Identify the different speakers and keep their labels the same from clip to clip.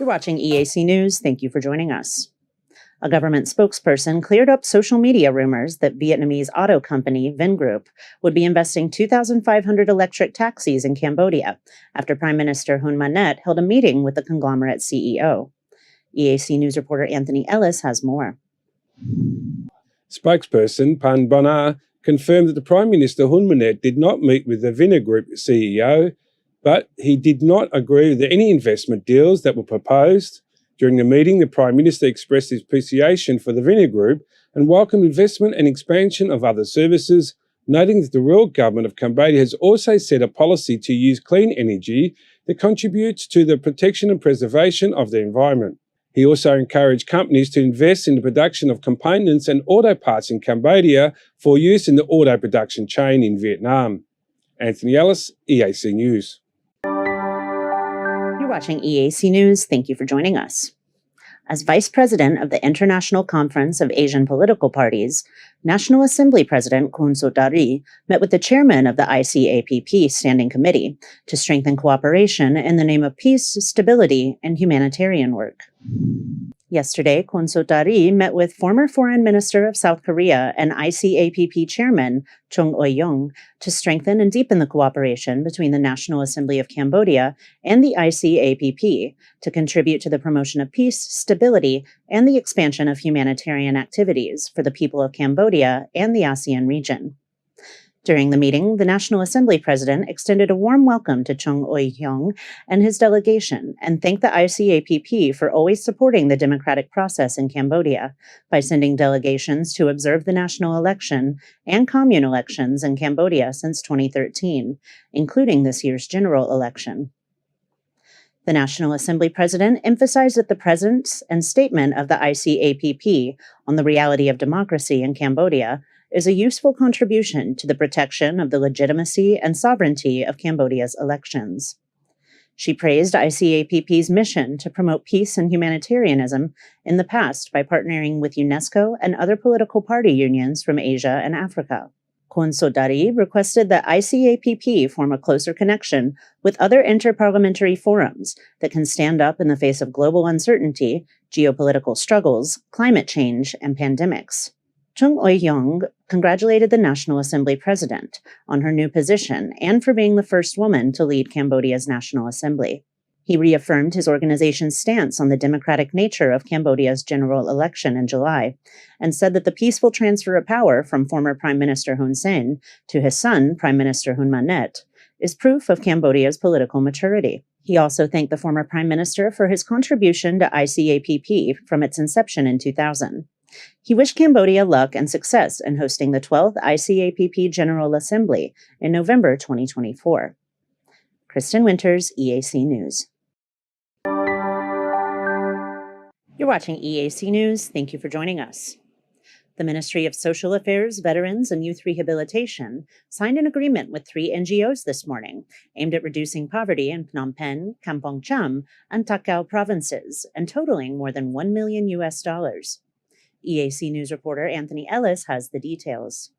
Speaker 1: You're watching EAC News. Thank you for joining us. A government spokesperson cleared up social media rumors that Vietnamese auto company Vingroup would be investing 2,500 electric taxis in Cambodia after Prime Minister Hun Manet held a meeting with the conglomerate CEO. EAC News reporter Anthony Ellis has more.
Speaker 2: Spokesperson Pan Bonar confirmed that the Prime Minister Hun Manet did not meet with the Vingroup CEO, but he did not agree with any investment deals that were proposed. During the meeting, the Prime Minister expressed his appreciation for the Vingroup and welcomed investment and expansion of other services, noting that the royal government of Cambodia has also set a policy to use clean energy that contributes to the protection and preservation of the environment. He also encouraged companies to invest in the production of components and auto parts in Cambodia for use in the auto production chain in Vietnam. Anthony Ellis, EAC News.
Speaker 1: You're watching EAC News. Thank you for joining us. As Vice President of the International Conference of Asian Political Parties, National Assembly President Khun Sotari met with the chairman of the ICAPP Standing Committee to strengthen cooperation in the name of peace, stability, and humanitarian work. Yesterday, Khun Sotari met with former Foreign Minister of South Korea and ICAPP Chairman Chung Eui-yong to strengthen and deepen the cooperation between the National Assembly of Cambodia and the ICAPP to contribute to the promotion of peace, stability, and the expansion of humanitarian activities for the people of Cambodia and the ASEAN region. During the meeting, the National Assembly President extended a warm welcome to Chung Eui-yong and his delegation and thanked the ICAPP for always supporting the democratic process in Cambodia by sending delegations to observe the national election and commune elections in Cambodia since 2013, including this year's general election. The National Assembly President emphasized that the presence and statement of the ICAPP on the reality of democracy in Cambodia is a useful contribution to the protection of the legitimacy and sovereignty of Cambodia's elections. She praised ICAPP's mission to promote peace and humanitarianism in the past by partnering with UNESCO and other political party unions from Asia and Africa. Khun Sotari requested that ICAPP form a closer connection with other interparliamentary forums that can stand up in the face of global uncertainty, geopolitical struggles, climate change, and pandemics. Chung Eui-yong congratulated the National Assembly President on her new position and for being the first woman to lead Cambodia's National Assembly. He reaffirmed his organization's stance on the democratic nature of Cambodia's general election in July and said that the peaceful transfer of power from former Prime Minister Hun Sen to his son, Prime Minister Hun Manet, is proof of Cambodia's political maturity. He also thanked the former Prime Minister for his contribution to ICAPP from its inception in 2000. He wished Cambodia luck and success in hosting the 12th ICAPP General Assembly in November 2024. Kristen Winters, EAC News. You're watching EAC News. Thank you for joining us. The Ministry of Social Affairs, Veterans, and Youth Rehabilitation signed an agreement with 3 NGOs this morning aimed at reducing poverty in Phnom Penh, Kampong Cham, and Tak Khao provinces, and totaling more than $1 million. EAC News reporter Anthony Ellis has the details.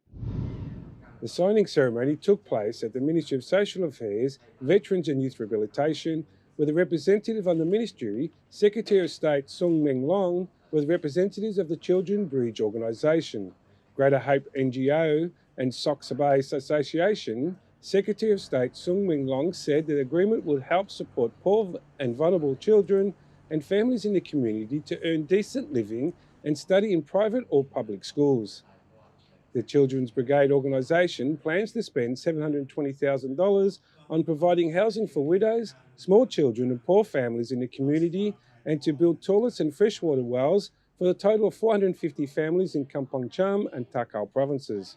Speaker 2: The signing ceremony took place at the Ministry of Social Affairs, Veterans and Youth Rehabilitation, with a representative on the ministry, Secretary of State Sung Meng Long, with representatives of the Children Bridge Organisation, Greater Hope NGO and Sok Sabai Association. Secretary of State Sung Meng Long said that the agreement will help support poor and vulnerable children and families in the community to earn decent living and study in private or public schools. The Children's Brigade organisation plans to spend $720,000 on providing housing for widows, small children and poor families in the community and to build toilets and freshwater wells for a total of 450 families in Kampong Cham and Tak Khao provinces.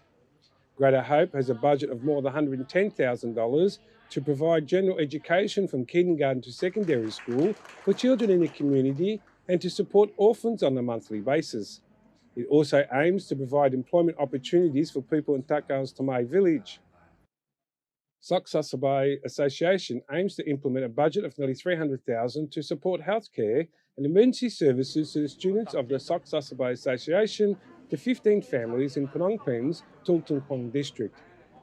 Speaker 2: Greater Hope has a budget of more than $110,000 to provide general education from kindergarten to secondary school for children in the community and to support orphans on a monthly basis. It also aims to provide employment opportunities for people in Tak Khao's Tamai village. Sok Sabai Association aims to implement a budget of nearly $300,000 to support healthcare and emergency services to the students of the Sok Sabai Association to 15 families in Phnom Penh's Tung Tung Pong district.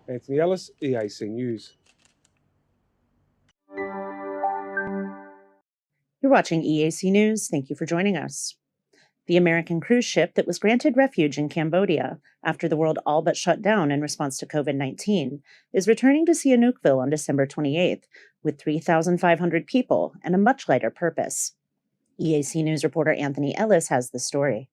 Speaker 2: Anthony Ellis, EAC News.
Speaker 1: You're watching EAC News. Thank you for joining us. The American cruise ship that was granted refuge in Cambodia after the world all but shut down in response to COVID-19 is returning to Sihanoukville on December 28th with 3,500 people and a much lighter purpose. EAC News reporter Anthony Ellis has the story.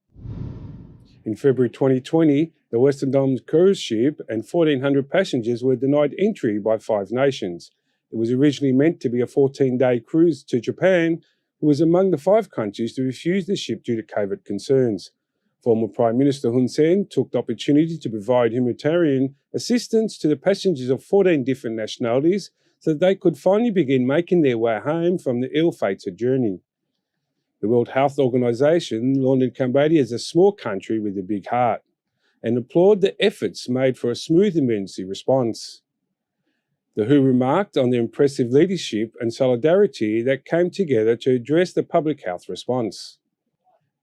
Speaker 2: In February 2020, the Western Dom's cruise ship and 1,400 passengers were denied entry by 5 nations. It was originally meant to be a 14-day cruise to Japan, who was among the 5 countries to refuse the ship due to COVID concerns. Former Prime Minister Hun Sen took the opportunity to provide humanitarian assistance to the passengers of 14 different nationalities so that they could finally begin making their way home from the ill-fated journey. The World Health Organization lauded Cambodia as a small country with a big heart and applauded the efforts made for a smooth emergency response. The WHO remarked on the impressive leadership and solidarity that came together to address the public health response.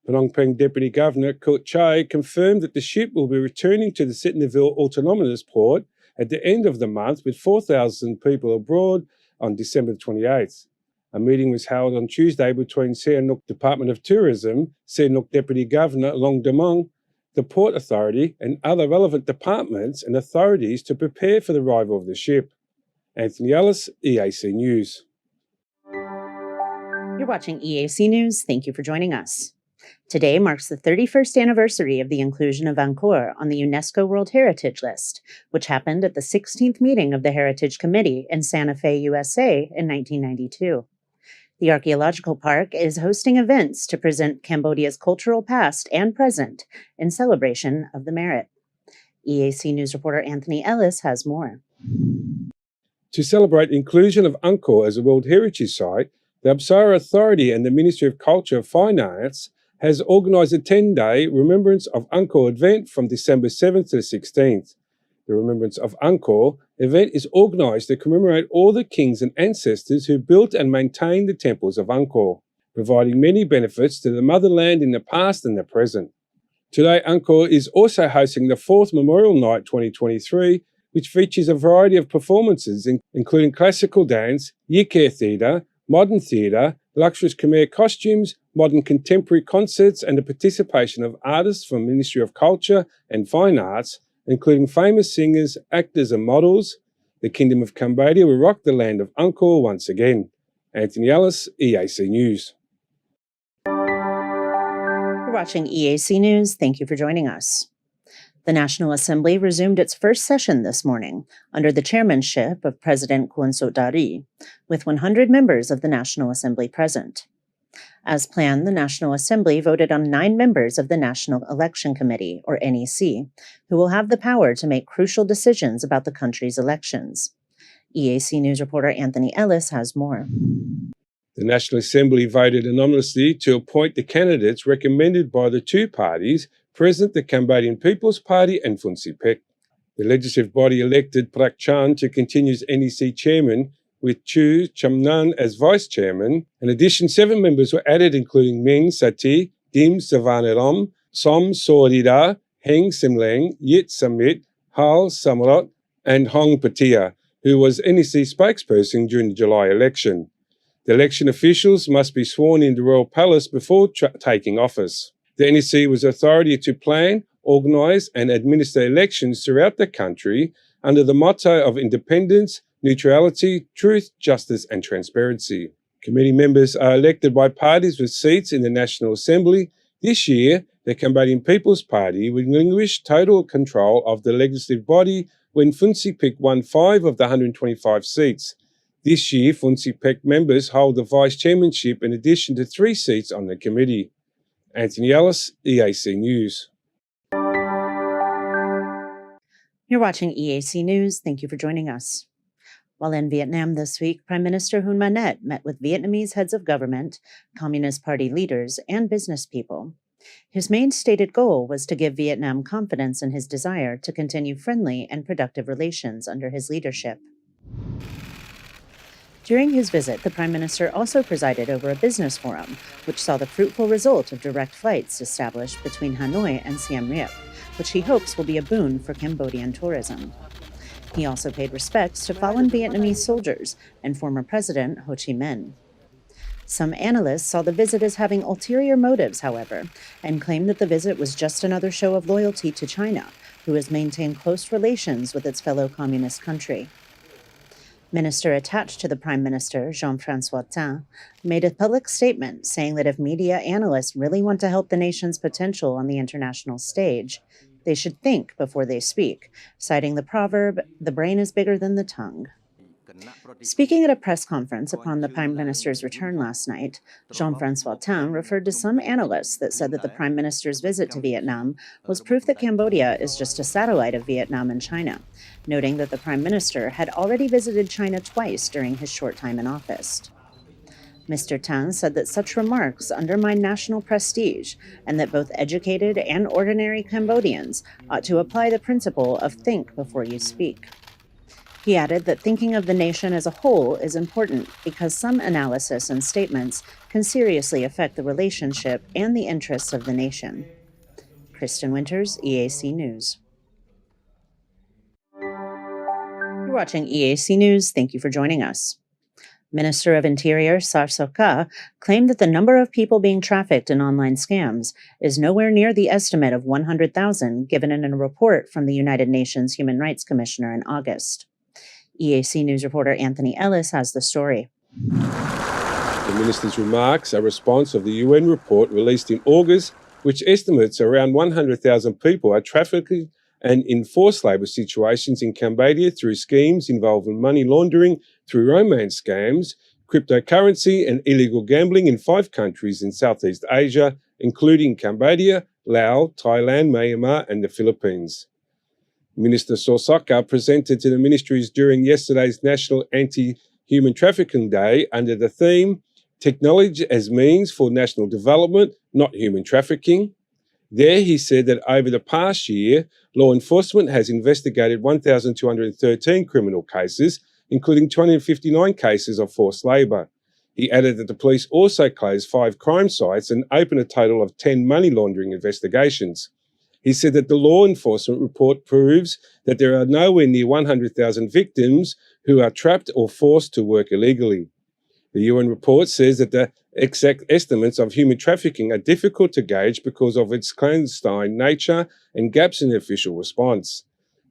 Speaker 2: Phnom Penh Deputy Governor Kut Chai confirmed that the ship will be returning to the Sihanoukville Autonomous Port at the end of the month with 4,000 people aboard on December 28th. A meeting was held on Tuesday between Sihanouk Department of Tourism, Sihanouk Deputy Governor Long Damong, the Port Authority and other relevant departments and authorities to prepare for the arrival of the ship. Anthony Ellis, EAC News.
Speaker 1: You're watching EAC News. Thank you for joining us. Today marks the 31st anniversary of the inclusion of Angkor on the UNESCO World Heritage List, which happened at the 16th meeting of the Heritage Committee in Santa Fe, USA in 1992. The archaeological park is hosting events to present Cambodia's cultural past and present in celebration of the merit. EAC News reporter Anthony Ellis has more.
Speaker 2: To celebrate inclusion of Angkor as a World Heritage Site, the Apsara Authority and the Ministry of Culture and Fine Arts has organised a 10-day Remembrance of Angkor event from December 7th to 16th. The Remembrance of Angkor event is organised to commemorate all the kings and ancestors who built and maintained the temples of Angkor, providing many benefits to the motherland in the past and the present. Today, Angkor is also hosting the 4th Memorial Night 2023, which features a variety of performances, including classical dance, Yikare theatre, modern theatre, luxurious Khmer costumes, modern contemporary concerts, and the participation of artists from the Ministry of Culture and Fine Arts, including famous singers, actors and models. The Kingdom of Cambodia will rock the land of Angkor once again. Anthony Ellis, EAC News.
Speaker 1: You're watching EAC News. Thank you for joining us. The National Assembly resumed its first session this morning under the chairmanship of President Kun Sotari, with 100 members of the National Assembly present. As planned, the National Assembly voted on 9 members of the National Election Committee, or NEC, who will have the power to make crucial decisions about the country's elections. EAC News reporter Anthony Ellis has more.
Speaker 2: The National Assembly voted anonymously to appoint the candidates recommended by the 2 parties present, the Cambodian People's Party and Funsipek. The legislative body elected Prak Chan to continue as NEC chairman, with Chu Chamnan as vice chairman. In addition, 7 members were added, including Meng Sati, Dim Savanaram, Som Sorida, Heng Simleng, Yit Samit, Hal Samrat, and Hong Patia, who was NEC spokesperson during the July election. The election officials must be sworn in the Royal Palace before taking office. The NEC was authority to plan, organise and administer elections throughout the country under the motto of independence, neutrality, truth, justice and transparency. Committee members are elected by parties with seats in the National Assembly. This year, the Cambodian People's Party will relinquish total control of the legislative body when Funsipek won 5 of the 125 seats. This year, Funsipek members hold the vice chairmanship in addition to 3 seats on the committee. Anthony Ellis, EAC News.
Speaker 1: You're watching EAC News. Thank you for joining us. While in Vietnam this week, Prime Minister Hun Manet met with Vietnamese heads of government, Communist Party leaders, and business people. His main stated goal was to give Vietnam confidence in his desire to continue friendly and productive relations under his leadership. During his visit, the Prime Minister also presided over a business forum, which saw the fruitful result of direct flights established between Hanoi and Siem Reap, which he hopes will be a boon for Cambodian tourism. He also paid respects to fallen Vietnamese soldiers and former President Ho Chi Minh. Some analysts saw the visit as having ulterior motives, however, and claimed that the visit was just another show of loyalty to China, who has maintained close relations with its fellow communist country. Minister attached to the Prime Minister, Jean-François Tin, made a public statement saying that if media analysts really want to help the nation's potential on the international stage, they should think before they speak, citing the proverb, "The brain is bigger than the tongue." Speaking at a press conference upon the Prime Minister's return last night, Jean-François Tin referred to some analysts that said that the Prime Minister's visit to Vietnam was proof that Cambodia is just a satellite of Vietnam and China, noting that the Prime Minister had already visited China twice during his short time in office. Mr. Tin said that such remarks undermine national prestige and that both educated and ordinary Cambodians ought to apply the principle of think before you speak. He added that thinking of the nation as a whole is important because some analysis and statements can seriously affect the relationship and the interests of the nation. Kristen Winters, EAC News. You're watching EAC News. Thank you for joining us. Minister of Interior Sar Soka claimed that the number of people being trafficked in online scams is nowhere near the estimate of 100,000 given in a report from the United Nations Human Rights Commissioner in August. EAC News reporter Anthony Ellis has the story.
Speaker 2: The minister's remarks are a response of the UN report released in August, which estimates around 100,000 people are trafficked and in forced labour situations in Cambodia through schemes involving money laundering through romance scams, cryptocurrency and illegal gambling in 5 countries in Southeast Asia, including Cambodia, Laos, Thailand, Myanmar and the Philippines. Minister Sorsaka presented to the ministries during yesterday's National Anti-Human Trafficking Day under the theme, Technology as Means for National Development, Not Human Trafficking. There he said that over the past year, law enforcement has investigated 1,213 criminal cases, including 259 cases of forced labour. He added that the police also closed 5 crime sites and opened a total of 10 money laundering investigations. He said that the law enforcement report proves that there are nowhere near 100,000 victims who are trapped or forced to work illegally. The UN report says that the exact estimates of human trafficking are difficult to gauge because of its clandestine nature and gaps in the official response.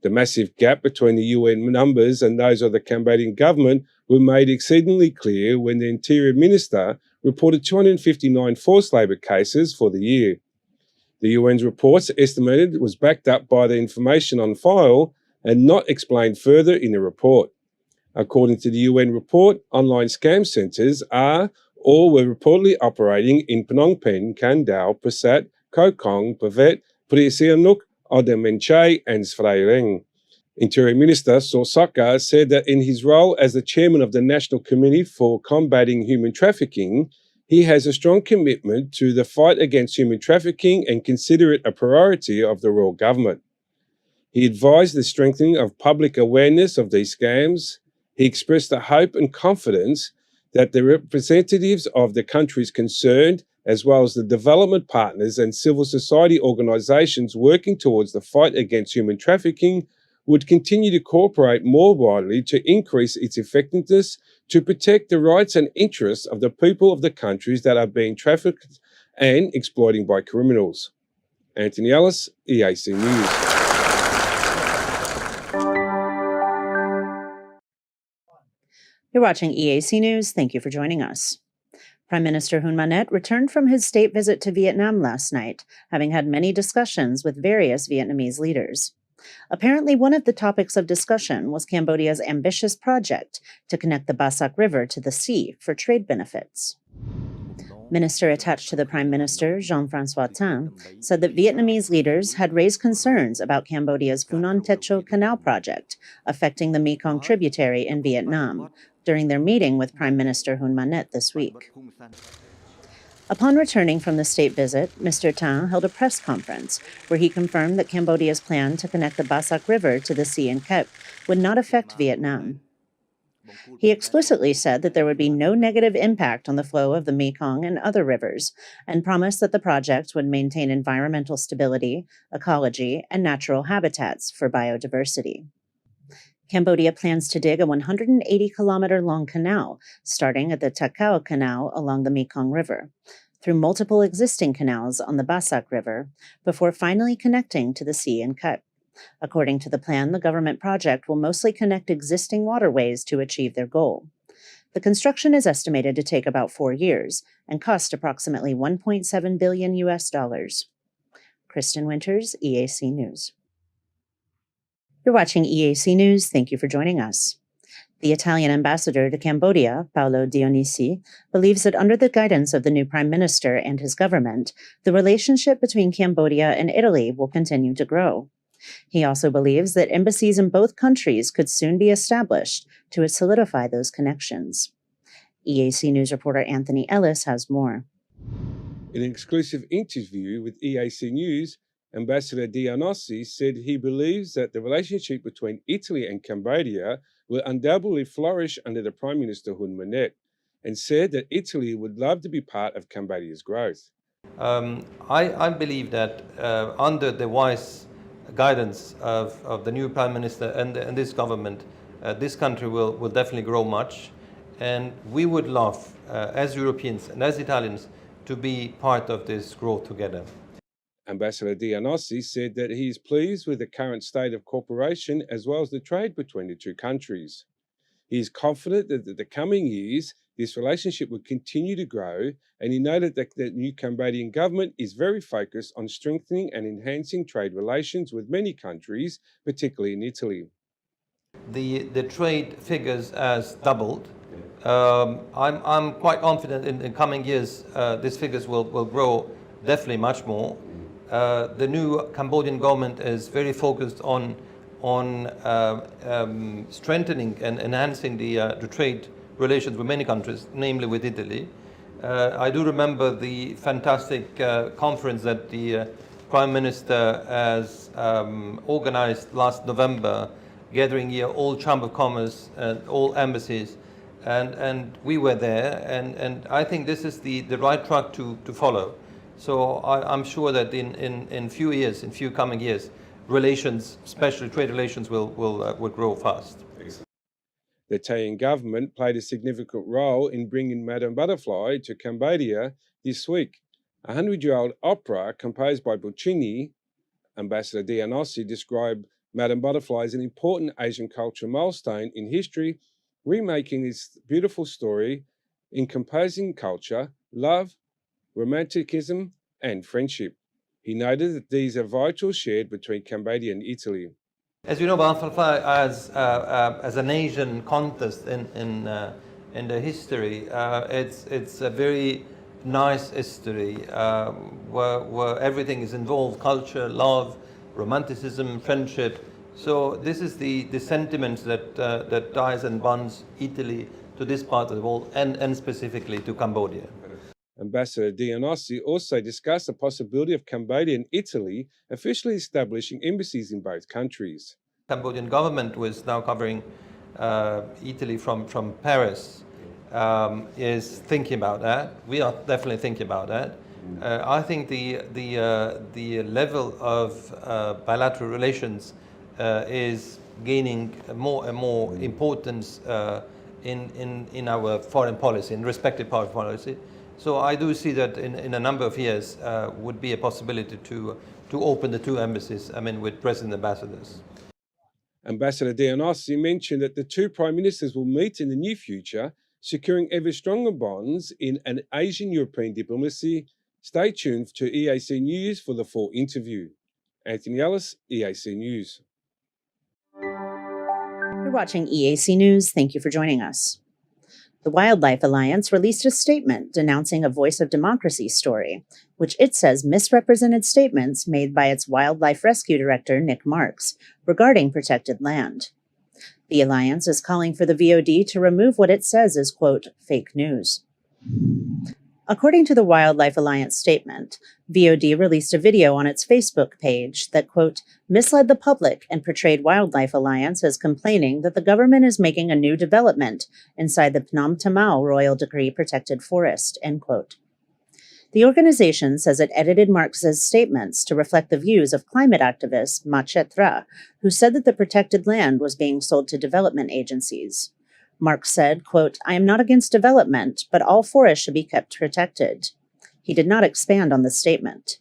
Speaker 2: The massive gap between the UN numbers and those of the Cambodian government were made exceedingly clear when the Interior Minister reported 259 forced labour cases for the year. The UN's reports estimated was backed up by the information on file and not explained further in the report. According to the UN report, online scam centres are or were reportedly operating in Phnom Penh, Can Dao, Prasat, Koh Kong, Pavet, Pri Sihanouk, Oda Menchai and Svay Rieng. Interior Minister Sorsaka said that in his role as the chairman of the National Committee for Combating Human Trafficking, he has a strong commitment to the fight against human trafficking and consider it a priority of the royal government. He advised the strengthening of public awareness of these scams. He expressed the hope and confidence that the representatives of the countries concerned, as well as the development partners and civil society organisations working towards the fight against human trafficking, would continue to cooperate more widely to increase its effectiveness to protect the rights and interests of the people of the countries that are being trafficked and exploiting by criminals. Anthony Ellis, EAC News.
Speaker 1: You're watching EAC News. Thank you for joining us. Prime Minister Hun Manet returned from his state visit to Vietnam last night, having had many discussions with various Vietnamese leaders. Apparently, one of the topics of discussion was Cambodia's ambitious project to connect the Basak River to the sea for trade benefits. Minister attached to the Prime Minister, Jean-François Tin, said that Vietnamese leaders had raised concerns about Cambodia's Phunon Techo Canal project affecting the Mekong tributary in Vietnam during their meeting with Prime Minister Hun Manet this week. Upon returning from the state visit, Mr. Tin held a press conference where he confirmed that Cambodia's plan to connect the Basak River to the sea in Kep would not affect Vietnam. He explicitly said that there would be no negative impact on the flow of the Mekong and other rivers, and promised that the project would maintain environmental stability, ecology, and natural habitats for biodiversity. Cambodia plans to dig a 180-kilometer-long canal, starting at the Takao Canal along the Mekong River, through multiple existing canals on the Basak River, before finally connecting to the sea in Kut. According to the plan, the government project will mostly connect existing waterways to achieve their goal. The construction is estimated to take about 4 years and cost approximately $1.7 billion US. Kristen Winters, EAC News. You're watching EAC News. Thank you for joining us. The Italian ambassador to Cambodia, Paolo Dionisi, believes that under the guidance of the new prime minister and his government, the relationship between Cambodia and Italy will continue to grow. He also believes that embassies in both countries could soon be established to solidify those connections. EAC News reporter Anthony Ellis has more.
Speaker 2: In an exclusive interview with EAC News, Ambassador Dionisi said he believes that the relationship between Italy and Cambodia will undoubtedly flourish under the Prime Minister Hun Manet, and said that Italy would love to be part of Cambodia's growth.
Speaker 3: I believe that under the wise guidance of the new Prime Minister and this government, this country will definitely grow much. And we would love, as Europeans and as Italians, to be part of this growth together.
Speaker 2: Ambassador Dionisi said that he is pleased with the current state of cooperation as well as the trade between the two countries. He is confident that in the coming years, this relationship will continue to grow, and he noted that the new Cambodian government is very focused on strengthening and enhancing trade relations with many countries, particularly in Italy.
Speaker 3: The trade figures has doubled. I'm quite confident in coming years these figures will grow definitely much more. The new Cambodian government is very focused on strengthening and enhancing the trade relations with many countries, namely with Italy. I do remember the fantastic conference that the Prime Minister has organized last November, gathering here all Chamber of Commerce and all embassies, and we were there, and I think this is the right track to follow. So I'm sure that in few coming years, relations, especially trade relations, will grow fast.
Speaker 2: The Italian government played a significant role in bringing Madame Butterfly to Cambodia this week. A 100-year-old opera composed by Puccini. Ambassador Dionisi described Madame Butterfly as an important Asian cultural milestone in history, remaking this beautiful story in composing culture, love, romanticism, and friendship. He noted that these are vital shared between Cambodia and Italy.
Speaker 3: As you know, Butterfly as an Asian contest in the history, it's a very nice history where everything is involved: culture, love, romanticism, friendship. So this is the sentiments that ties and bonds Italy to this part of the world and specifically to Cambodia.
Speaker 2: Ambassador Dionisi also discussed the possibility of Cambodia and Italy officially establishing embassies in both countries.
Speaker 3: Cambodian government was now covering Italy from Paris, is thinking about that. We are definitely thinking about that. I think the level of bilateral relations is gaining more and more importance in our foreign policy, in respective foreign policy. So I do see that in a number of years would be a possibility to open the two embassies, with present ambassadors.
Speaker 2: Ambassador Dionisi mentioned that the two prime ministers will meet in the near future, securing ever stronger bonds in an Asian-European diplomacy. Stay tuned to EAC News for the full interview. Anthony Ellis, EAC News.
Speaker 1: You're watching EAC News. Thank you for joining us. The Wildlife Alliance released a statement denouncing a Voice of Democracy story, which it says misrepresented statements made by its wildlife rescue director, Nick Marks, regarding protected land. The Alliance is calling for the VOD to remove what it says is, quote, fake news. According to the Wildlife Alliance statement, VOD released a video on its Facebook page that, quote, misled the public and portrayed Wildlife Alliance as complaining that the government is making a new development inside the Phnom Tamao Royal Decree Protected Forest, end quote. The organization says it edited Marx's statements to reflect the views of climate activist Ma Chetra, who said that the protected land was being sold to development agencies. Marx said, quote, "I am not against development, but all forests should be kept protected." He did not expand on the statement.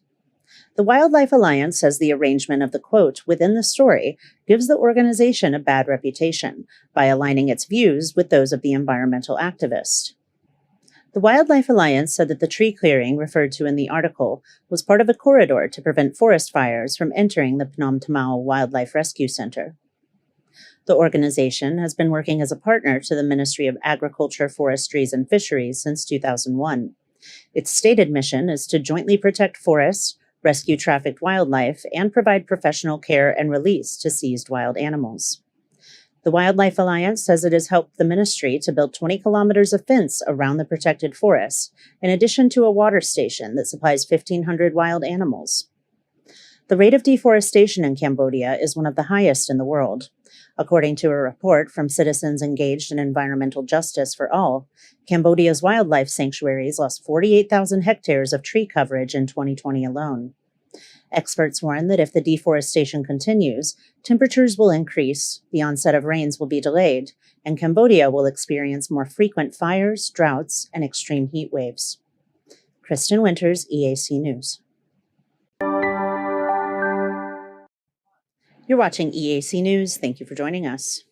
Speaker 1: The Wildlife Alliance says the arrangement of the quote within the story gives the organization a bad reputation by aligning its views with those of the environmental activist. The Wildlife Alliance said that the tree clearing referred to in the article was part of a corridor to prevent forest fires from entering the Phnom Tamao Wildlife Rescue Center. The organization has been working as a partner to the Ministry of Agriculture, Forestries, and Fisheries since 2001. Its stated mission is to jointly protect forests, rescue trafficked wildlife, and provide professional care and release to seized wild animals. The Wildlife Alliance says it has helped the ministry to build 20 kilometers of fence around the protected forests, in addition to a water station that supplies 1,500 wild animals. The rate of deforestation in Cambodia is one of the highest in the world. According to a report from citizens engaged in environmental justice for all, Cambodia's wildlife sanctuaries lost 48,000 hectares of tree coverage in 2020 alone. Experts warn that if the deforestation continues, temperatures will increase, the onset of rains will be delayed, and Cambodia will experience more frequent fires, droughts, and extreme heat waves. Kristen Winters, EAC News. You're watching EAC News. Thank you for joining us.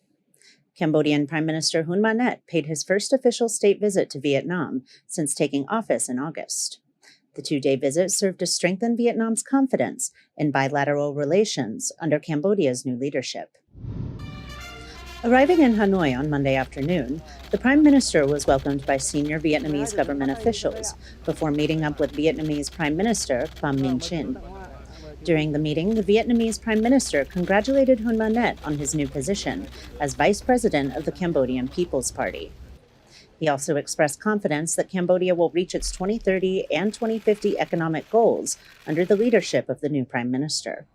Speaker 1: Cambodian Prime Minister Hun Manet paid his first official state visit to Vietnam since taking office in August. The two-day visit served to strengthen Vietnam's confidence in bilateral relations under Cambodia's new leadership. Arriving in Hanoi on Monday afternoon, the Prime Minister was welcomed by senior Vietnamese government officials before meeting up with Vietnamese Prime Minister Pham Minh Chinh. During the meeting, the Vietnamese Prime Minister congratulated Hun Manet on his new position as Vice President of the Cambodian People's Party. He also expressed confidence that Cambodia will reach its 2030 and 2050 economic goals under the leadership of the new Prime Minister.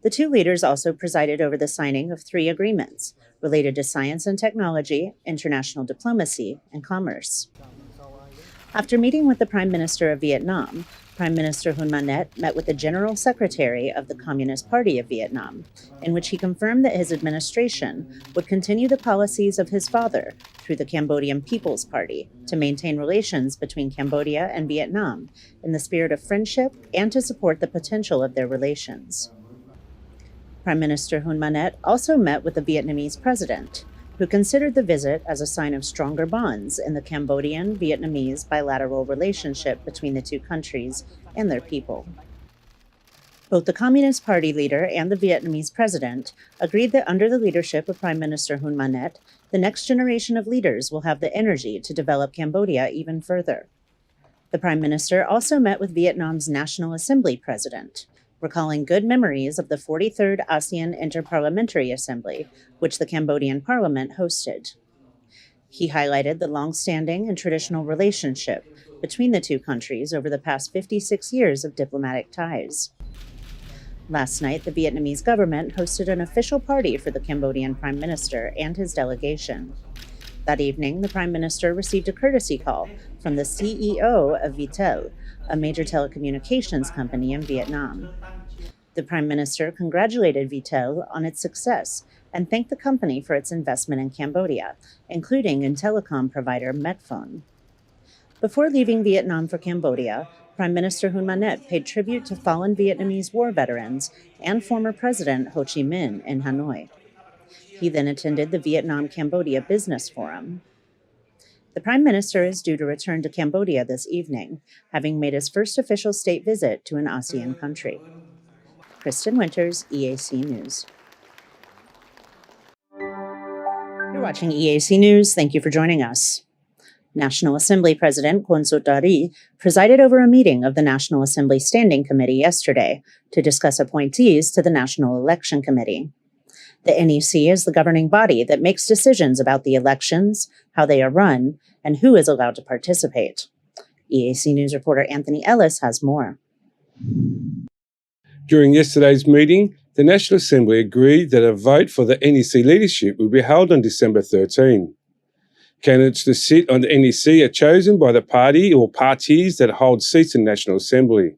Speaker 1: The two leaders also presided over the signing of 3 agreements related to science and technology, international diplomacy, and commerce. After meeting with the Prime Minister of Vietnam, Prime Minister Hun Manet met with the General Secretary of the Communist Party of Vietnam, in which he confirmed that his administration would continue the policies of his father through the Cambodian People's Party to maintain relations between Cambodia and Vietnam in the spirit of friendship and to support the potential of their relations. Prime Minister Hun Manet also met with the Vietnamese president, who considered the visit as a sign of stronger bonds in the Cambodian-Vietnamese bilateral relationship between the two countries and their people. Both the Communist Party leader and the Vietnamese president agreed that under the leadership of Prime Minister Hun Manet, the next generation of leaders will have the energy to develop Cambodia even further. The Prime Minister also met with Vietnam's National Assembly president, recalling good memories of the 43rd ASEAN Interparliamentary Assembly, which the Cambodian Parliament hosted. He highlighted the long-standing and traditional relationship between the two countries over the past 56 years of diplomatic ties. Last night, the Vietnamese government hosted an official party for the Cambodian Prime Minister and his delegation. That evening, the Prime Minister received a courtesy call from the CEO of Viettel, a major telecommunications company in Vietnam. The Prime Minister congratulated Viettel on its success and thanked the company for its investment in Cambodia, including in telecom provider Metphone. Before leaving Vietnam for Cambodia, Prime Minister Hun Manet paid tribute to fallen Vietnamese war veterans and former President Ho Chi Minh in Hanoi. He then attended the Vietnam-Cambodia Business Forum. The Prime Minister is due to return to Cambodia this evening, having made his first official state visit to an ASEAN country. Kristen Winters, EAC News. You're watching EAC News. Thank you for joining us. National Assembly President Khun Suttari presided over a meeting of the National Assembly Standing Committee yesterday to discuss appointees to the National Election Committee. The NEC is the governing body that makes decisions about the elections, how they are run, and who is allowed to participate. EAC News reporter Anthony Ellis has more.
Speaker 2: During yesterday's meeting, the National Assembly agreed that a vote for the NEC leadership will be held on December 13. Candidates to sit on the NEC are chosen by the party or parties that hold seats in the National Assembly.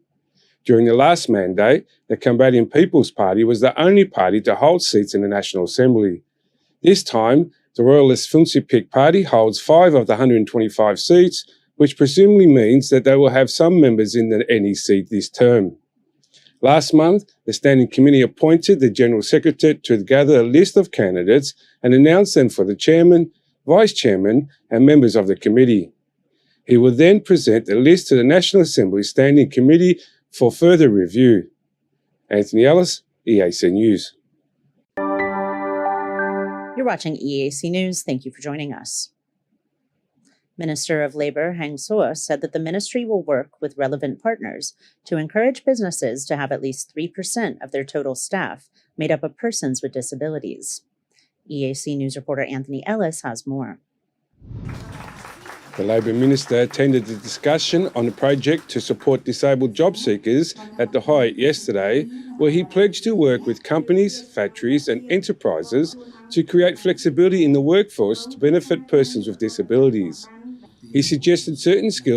Speaker 2: During the last mandate, the Cambodian People's Party was the only party to hold seats in the National Assembly. This time, the Royalist Funchipik Party holds 5 of the 125 seats, which presumably means that they will have some members in the NEC this term. Last month, the Standing Committee appointed the General Secretary to gather a list of candidates and announce them for the Chairman, Vice Chairman and members of the committee. He will then present the list to the National Assembly Standing Committee for further review. Anthony Ellis, EAC News.
Speaker 1: You're watching EAC News. Thank you for joining us. Minister of Labor Hang Soa said that the ministry will work with relevant partners to encourage businesses to have at least 3% of their total staff made up of persons with disabilities. EAC News reporter Anthony Ellis has more.
Speaker 2: The Labor Minister attended the discussion on a project to support disabled job seekers at the Hyatt yesterday, where he pledged to work with companies, factories and enterprises to create flexibility in the workforce to benefit persons with disabilities. He suggested certain skills